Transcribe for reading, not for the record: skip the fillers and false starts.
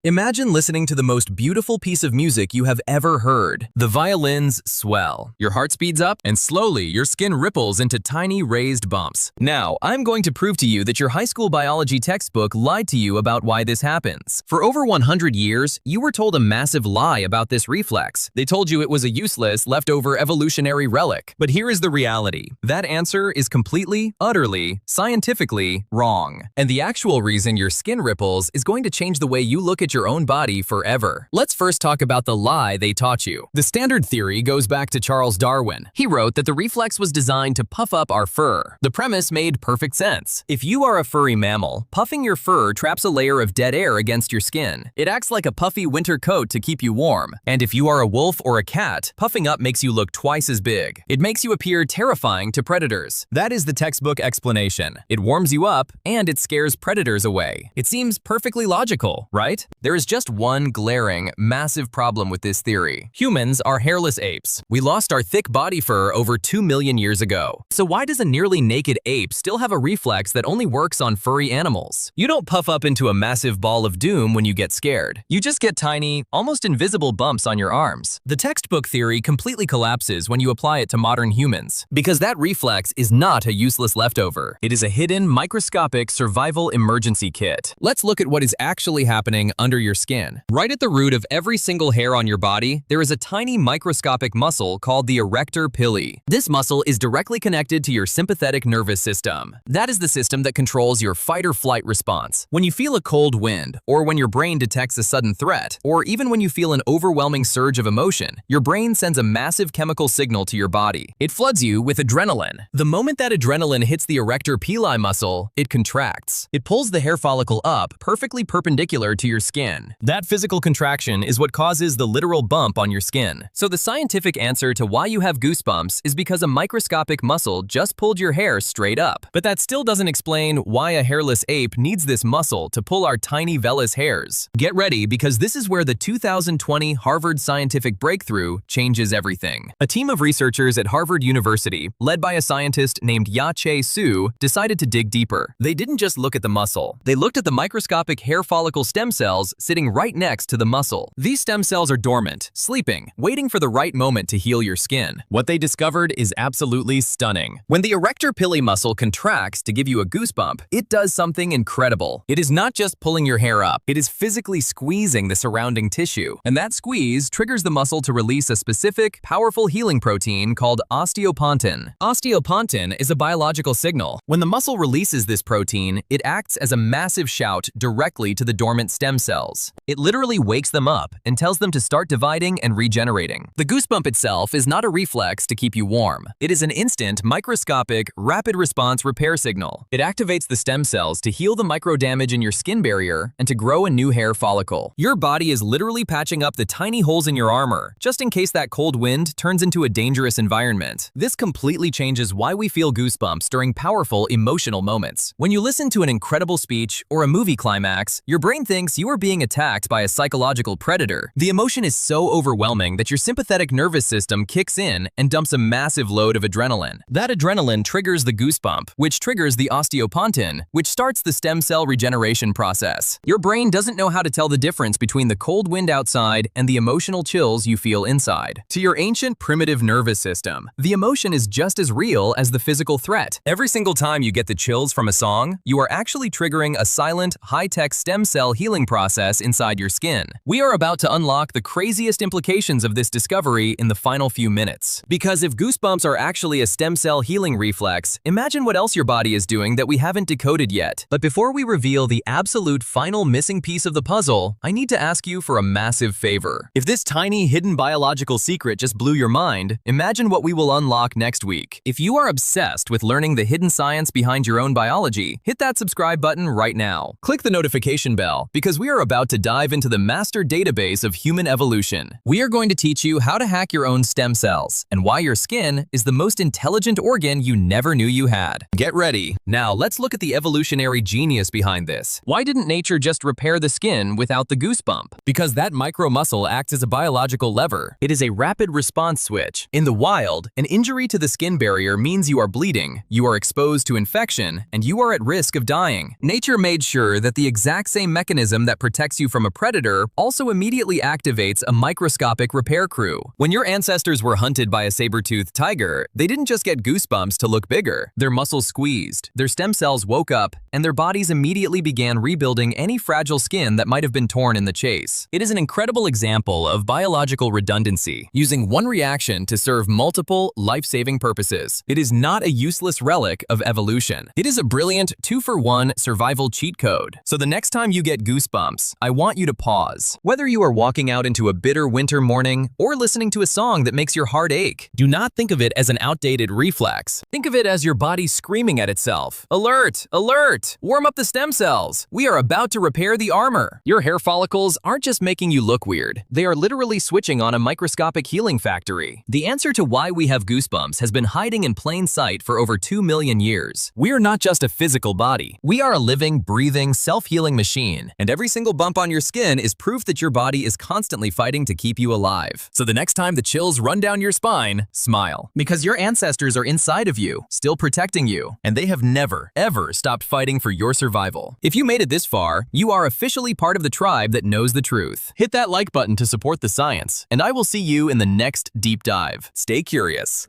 Imagine listening to the most beautiful piece of music you have ever heard. The violins swell, your heart speeds up, and slowly your skin ripples into tiny raised bumps. Now, I'm going to prove to you that your high school biology textbook lied to you about why this happens. For over 100 years, you were told a massive lie about this reflex. They told you it was a useless, leftover evolutionary relic. But here is the reality. That answer is completely, utterly, scientifically wrong. And the actual reason your skin ripples is going to change the way you look at your own body forever. Let's first talk about the lie they taught you. The standard theory goes back to Charles Darwin. He wrote that the reflex was designed to puff up our fur. The premise made perfect sense. If you are a furry mammal, puffing your fur traps a layer of dead air against your skin. It acts like a puffy winter coat to keep you warm. And if you are a wolf or a cat, puffing up makes you look twice as big. It makes you appear terrifying to predators. That is the textbook explanation. It warms you up, and it scares predators away. It seems perfectly logical, right? There is just one glaring, massive problem with this theory. Humans are hairless apes. We lost our thick body fur over 2 million years ago. So why does a nearly naked ape still have a reflex that only works on furry animals? You don't puff up into a massive ball of doom when you get scared. You just get tiny, almost invisible bumps on your arms. The textbook theory completely collapses when you apply it to modern humans, because that reflex is not a useless leftover. It is a hidden, microscopic survival emergency kit. Let's look at what is actually happening under your skin. Right at the root of every single hair on your body, there is a tiny microscopic muscle called the erector pili. This muscle is directly connected to your sympathetic nervous system. That is the system that controls your fight or flight response. When you feel a cold wind, or when your brain detects a sudden threat, or even when you feel an overwhelming surge of emotion, your brain sends a massive chemical signal to your body. It floods you with adrenaline. The moment that adrenaline hits the erector pili muscle, it contracts. It pulls the hair follicle up perfectly perpendicular to your skin. That physical contraction is what causes the literal bump on your skin. So the scientific answer to why you have goosebumps is because a microscopic muscle just pulled your hair straight up. But that still doesn't explain why a hairless ape needs this muscle to pull our tiny vellus hairs. Get ready, because this is where the 2020 Harvard scientific breakthrough changes everything. A team of researchers at Harvard University, led by a scientist named Ya-Che Su, decided to dig deeper. They didn't just look at the muscle. They looked at the microscopic hair follicle stem cells sitting right next to the muscle. These stem cells are dormant, sleeping, waiting for the right moment to heal your skin. What they discovered is absolutely stunning. When the erector pili muscle contracts to give you a goosebump, it does something incredible. It is not just pulling your hair up, it is physically squeezing the surrounding tissue. And that squeeze triggers the muscle to release a specific, powerful healing protein called osteopontin. Osteopontin is a biological signal. When the muscle releases this protein, it acts as a massive shout directly to the dormant stem cells. It literally wakes them up and tells them to start dividing and regenerating. The goosebump itself is not a reflex to keep you warm. It is an instant, microscopic, rapid response repair signal. It activates the stem cells to heal the micro damage in your skin barrier and to grow a new hair follicle. Your body is literally patching up the tiny holes in your armor, just in case that cold wind turns into a dangerous environment. This completely changes why we feel goosebumps during powerful emotional moments. When you listen to an incredible speech or a movie climax, your brain thinks you are being attacked by a psychological predator. The emotion is so overwhelming that your sympathetic nervous system kicks in and dumps a massive load of adrenaline. That adrenaline triggers the goosebump, which triggers the osteopontin, which starts the stem cell regeneration process. Your brain doesn't know how to tell the difference between the cold wind outside and the emotional chills you feel inside. To your ancient primitive nervous system, the emotion is just as real as the physical threat. Every single time you get the chills from a song, you are actually triggering a silent, high-tech stem cell healing process inside your skin. We are about to unlock the craziest implications of this discovery in the final few minutes. Because if goosebumps are actually a stem cell healing reflex, imagine what else your body is doing that we haven't decoded yet. But before we reveal the absolute final missing piece of the puzzle, I need to ask you for a massive favor. If this tiny hidden biological secret just blew your mind, imagine what we will unlock next week. If you are obsessed with learning the hidden science behind your own biology, hit that subscribe button right now. Click the notification bell, because we are about to dive into the master database of human evolution. We are going to teach you how to hack your own stem cells and why your skin is the most intelligent organ you never knew you had. Get ready. Now let's look at the evolutionary genius behind this. Why didn't nature just repair the skin without the goosebump? Because that micro muscle acts as a biological lever. It is a rapid response switch. In the wild, an injury to the skin barrier means you are bleeding, you are exposed to infection, and you are at risk of dying. Nature made sure that the exact same mechanism that protects you from a predator also immediately activates a microscopic repair crew. When your ancestors were hunted by a saber-toothed tiger, they didn't just get goosebumps to look bigger. Their muscles squeezed, their stem cells woke up, and their bodies immediately began rebuilding any fragile skin that might have been torn in the chase. It is an incredible example of biological redundancy, using one reaction to serve multiple, life-saving purposes. It is not a useless relic of evolution. It is a brilliant 2-for-1 survival cheat code. So the next time you get goosebumps, I want you to pause. Whether you are walking out into a bitter winter morning or listening to a song that makes your heart ache, do not think of it as an outdated reflex. Think of it as your body screaming at itself. Alert! Alert! Warm up the stem cells. We are about to repair the armor. Your hair follicles aren't just making you look weird. They are literally switching on a microscopic healing factory. The answer to why we have goosebumps has been hiding in plain sight for over 2 million years. We are not just a physical body. We are a living, breathing, self-healing machine, and every single bump on your skin is proof that your body is constantly fighting to keep you alive. So the next time the chills run down your spine, smile. Because your ancestors are inside of you, still protecting you, and they have never, ever stopped fighting for your survival. If you made it this far, you are officially part of the tribe that knows the truth. Hit that like button to support the science, and I will see you in the next deep dive. Stay curious.